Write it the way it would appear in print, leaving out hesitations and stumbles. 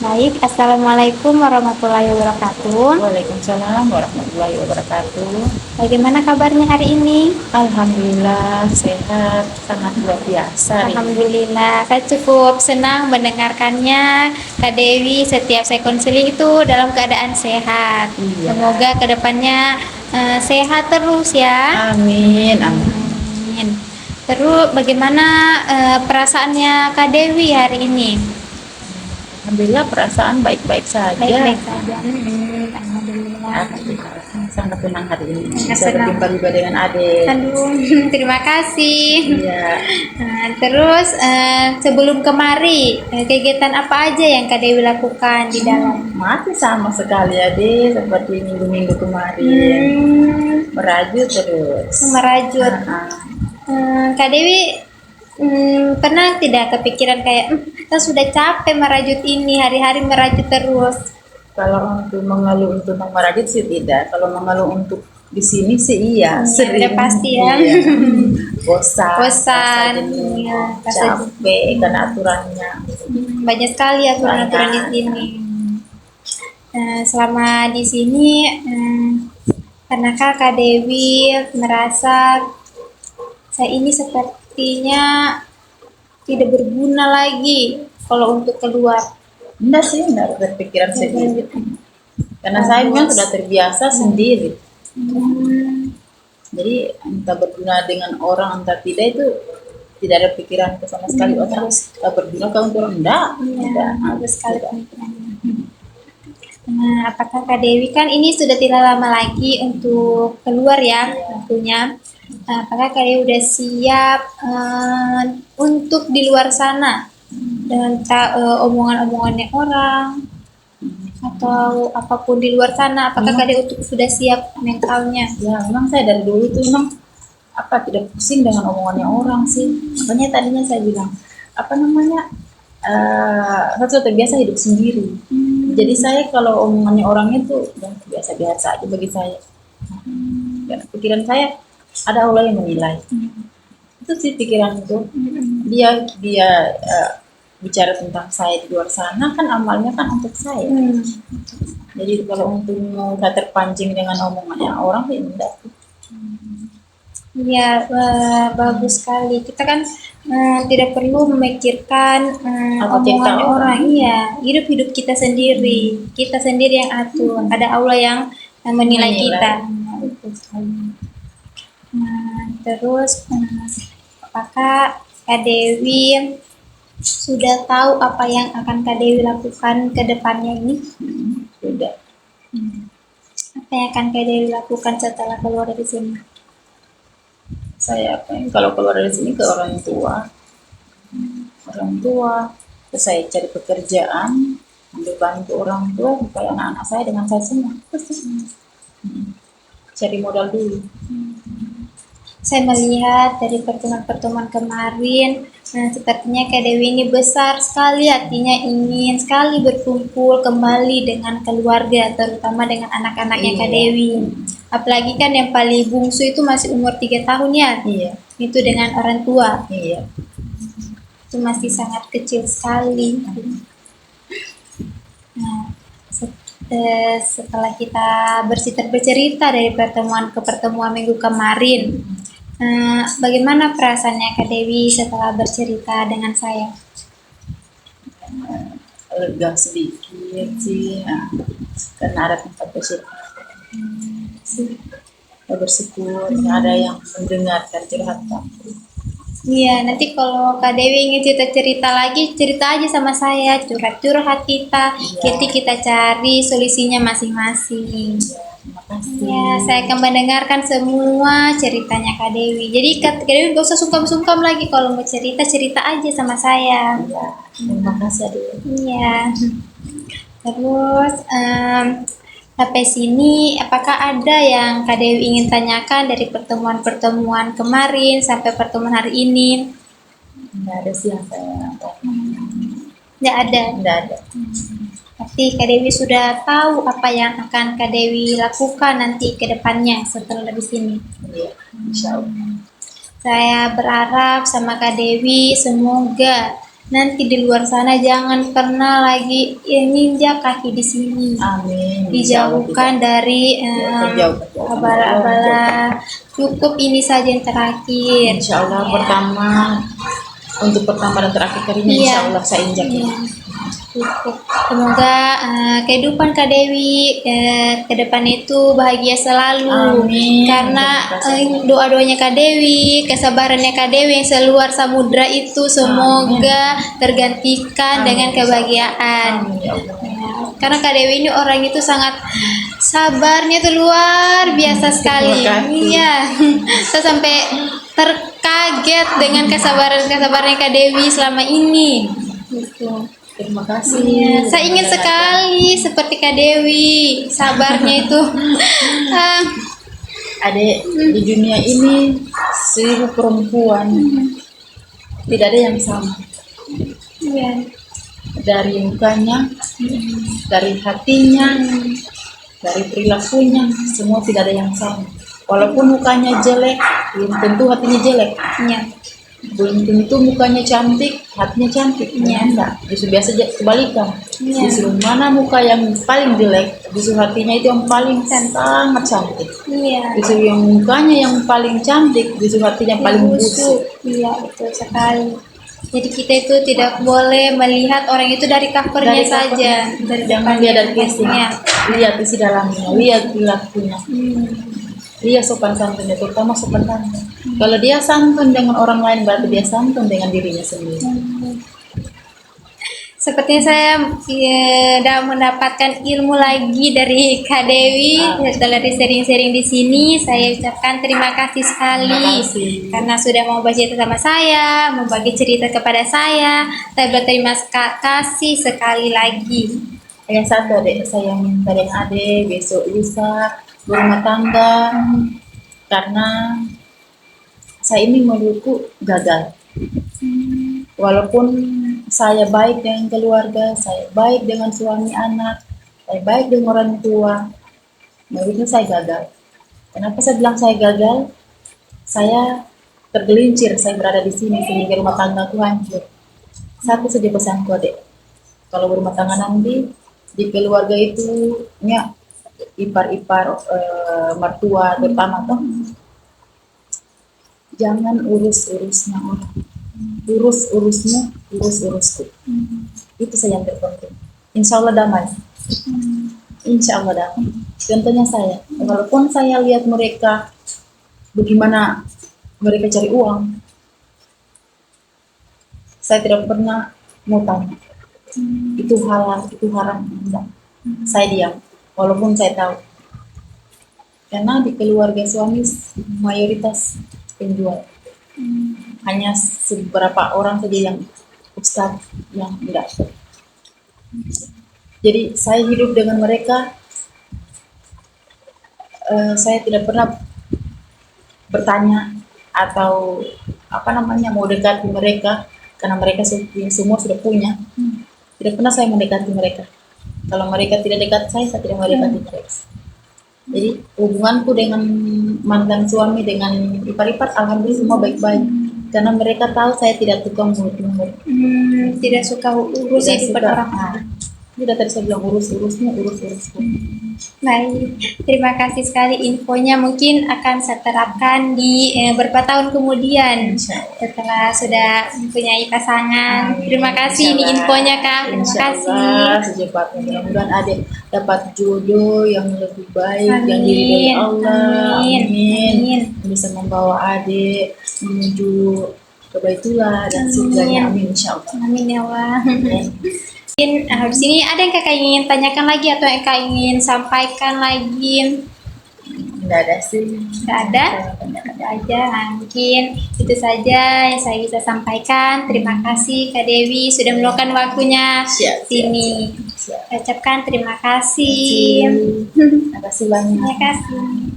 Baik, Assalamualaikum warahmatullahi wabarakatuh. Waalaikumsalam warahmatullahi wabarakatuh. Bagaimana kabarnya hari ini? Alhamdulillah sehat, sangat luar biasa. Alhamdulillah, saya cukup senang mendengarkannya. Kak Dewi setiap saya konseling itu dalam keadaan sehat. Iya. Semoga kedepannya sehat terus ya. Amin, amin. Amin. Terus bagaimana perasaannya Kak Dewi hari ini? Alhamdulillah perasaan baik-baik saja. Baik-baik saja. Alhamdulillah. Alhamdulillah, sangat tenang hari ini. Sangat Bisa senang. berjumpa juga dengan adik. Aduh, terima kasih. Iya. Terus sebelum kemari kegiatan apa aja yang Kak Dewi lakukan di dalam? Masih sama sekali adik seperti minggu-minggu kemarin. Merajut terus. Merajut. Kak Dewi pernah tidak kepikiran kayak kita sudah capek merajut ini, hari-hari merajut terus? Kalau untuk mengeluh untuk merajut sih tidak. Kalau mengeluh untuk di sini sih iya, sering. Udah pasti ya. Iya. Bosan, Bosan, jenuh, iya, capek karena aturannya. Banyak sekali aturan-aturan di sini. Selama di sini, pernahkah Kak Dewi merasa saya ini sepertinya tidak berguna lagi kalau untuk keluar? Enggak sih, enggak berpikiran seperti itu. Karena saya memang sudah terbiasa sendiri. Jadi entah berguna dengan orang entah tidak itu tidak ada pikiran ke sama sekali. Oh harus berguna ke untuk orang enggak. Iya, bagus sekali pemikirannya. Nah, apakah Kak Dewi kan ini sudah tidak lama lagi untuk keluar ya tentunya. Apakah Kak Dewi udah siap untuk di luar sana dengan omongan-omongannya orang atau apapun di luar sana? Apakah Kak Dewi sudah siap mentalnya? Ya memang saya dari dulu itu memang tidak pusing dengan omongannya orang sih. Makanya tadinya saya bilang saya sudah terbiasa hidup sendiri. Jadi saya kalau omongannya orang itu biasa-biasa aja bagi saya. Dan pikiran saya ada Allah yang menilai. Itu sih pikiran itu. Dia bicara tentang saya di luar sana kan amalnya kan untuk saya. Jadi kalau untuk saya terpancing dengan omongannya orang sih enggak. Ya, bagus sekali. Kita kan tidak perlu memikirkan omongan orang. Iya, hidup kita sendiri. Kita sendiri yang atur. Ada Allah yang menilai kita. Terus, apakah Kak Dewi sudah tahu apa yang akan Kak Dewi lakukan ke depannya ini? Sudah. Apa yang akan Kak Dewi lakukan setelah keluar dari sini? Saya kalau keluar dari sini ke orang tua, terus saya cari pekerjaan, ambil bantu orang tua supaya anak-anak saya dengan saya semua. Cari modal dulu. Saya melihat dari pertemuan-pertemuan kemarin, sepertinya Kak Dewi ini besar sekali hatinya, ingin sekali berkumpul kembali dengan keluarga, terutama dengan anak-anaknya Kak Dewi. Apalagi kan yang paling bungsu itu masih umur 3 tahun ya. Iya. Itu dengan orang tua. Iya. Itu masih sangat kecil sekali. Nah, setelah kita bercerita dari pertemuan ke pertemuan minggu kemarin, bagaimana perasaannya Kak Dewi setelah bercerita dengan saya? Lega sedikit sih, karena ada tempat bercerita. Bersyukur ada yang mendengarkan curhatan. Iya, nanti kalau Kak Dewi ingin cerita lagi, cerita aja sama saya, curhat kita, kita cari solusinya masing-masing. Ya, saya akan mendengarkan semua ceritanya Kak Dewi. Jadi Kak Dewi gak usah sungkan-sungkan lagi kalau mau cerita aja sama saya. Ya, terima kasih Adik. Iya. Terus sampai sini, apakah ada yang Kak Dewi ingin tanyakan dari pertemuan-pertemuan kemarin sampai pertemuan hari ini? Tidak ada sih yang saya Tidak ada. Tidak ada. Pasti Kak Dewi sudah tahu apa yang akan Kak Dewi lakukan nanti ke depannya setelah dari sini. Iya, insya Allah. Saya berharap sama Kak Dewi semoga nanti di luar sana jangan pernah lagi nginjak kaki di sini. Amin. Insya Allah Dijauhkan tidak. dari Terjauh. abala-abala. Cukup ini saja yang terakhir. Insya Allah Ya. pertama, untuk pertama dan terakhir kalinya Iya. insya Allah saya injak. Iya. Cukup. Semoga kehidupan Kak Dewi ke depan itu bahagia selalu. Amin. Karena Terima kasih. doa-doanya Kak Dewi, kesabarannya Kak Dewi yang seluar samudra itu semoga tergantikan dengan kebahagiaan. Amin ya Allah. Ya, karena Kak Dewi ini orang itu sangat sabarnya tuh luar biasa sekali. Terima kasih. Iya, saya sampai terkaget dengan kesabarannya Kak Dewi selama ini. Gitu. Terima kasih. Iya, saya ingin sekali seperti Kak Dewi, sabarnya itu. Adek, di dunia ini 1000 perempuan tidak ada yang sama. Iya. Dari mukanya, dari hatinya, dari perilakunya, semua tidak ada yang sama. Walaupun mukanya jelek, belum tentu hatinya jelek. Iya. Belum tentu mukanya cantik, hatinya cantik. Iya. Enggak, justru biasa kebalikan. Iya. Justru mana muka yang paling jelek, justru hatinya itu yang paling sangat cantik. Iya. Justru yang mukanya yang paling cantik, justru hatinya yang paling busuk. Iya, betul sekali. Jadi kita itu tidak boleh melihat orang itu dari covernya Dari saja, covernya. dari Jangan depannya, lihat dari pastinya. casing, lihat isi dalamnya, lihat perilakunya, lihat sopan santunnya, terutama sopan santun. Kalau dia santun dengan orang lain, berarti dia santun dengan dirinya sendiri. Sepertinya saya sudah mendapatkan ilmu lagi dari Kak Dewi setelah sharing-sharing di sini. Saya ucapkan terima kasih sekali Terima kasih. karena sudah mau bercerita sama saya, mau bagi cerita kepada saya. Saya berterima kasih sekali lagi. Yang satu adek saya minta dengan adek besok lusa berumah tangga, karena saya ini menurutku gagal. Walaupun saya baik dengan keluarga, saya baik dengan suami anak, saya baik dengan orang tua, menurutnya saya gagal. Kenapa saya bilang saya gagal? Saya tergelincir, saya berada di sini sehingga rumah tanggaku hancur. Satu saja pesanku adek, kalau berumah tangga nanti di keluarga itu ya ipar-ipar mertua terutama toh, jangan urus-urusnya orang, urus-urusmu, urus-urusku. Itu saja yang terpenting. Insya Allah damai. Insya Allah damai. Contohnya saya, walaupun saya lihat mereka bagaimana mereka cari uang, saya tidak pernah mau tanya itu halal, itu haram, enggak. Saya diam, walaupun saya tahu, karena di keluarga suami mayoritas penjual, hanya beberapa orang saja yang ustaz, yang enggak. Jadi saya hidup dengan mereka, saya tidak pernah bertanya atau apa namanya mau dekati mereka, karena mereka semua sudah punya. Tidak pernah saya mendekati mereka. Kalau mereka tidak dekat saya tidak mendekati mereka. Jadi hubunganku dengan mantan suami, dengan ipar-ipar, alhamdulillah semua baik-baik. Karena mereka tahu saya tidak suka mulut-mulut. Tidak suka urus kehidupan orang. Sudah tadi saya bilang urus-urusmu, urus-urusku. Baik, terima kasih sekali infonya. Mungkin akan saya terapkan di beberapa tahun kemudian setelah sudah mempunyai pasangan. Terima kasih ini infonya Kak. Terima kasih. Secepatnya mudah-mudahan adik dapat jodoh yang lebih baik, yang diridhoi Allah. Amin. Bisa membawa adik menuju kebaitulah dan surganya. Amin insyaallah. Amin ya Allah. Mungkin habis ini ada yang kakak ingin tanyakan lagi atau yang kakak ingin sampaikan lagi? Tidak ada sih. Tidak ada? Ada aja. Nah, mungkin itu saja yang saya bisa sampaikan. Terima kasih Kak Dewi sudah meluangkan waktunya sini. Saya ucapkan terima kasih. Terima kasih banyak. Terima kasih.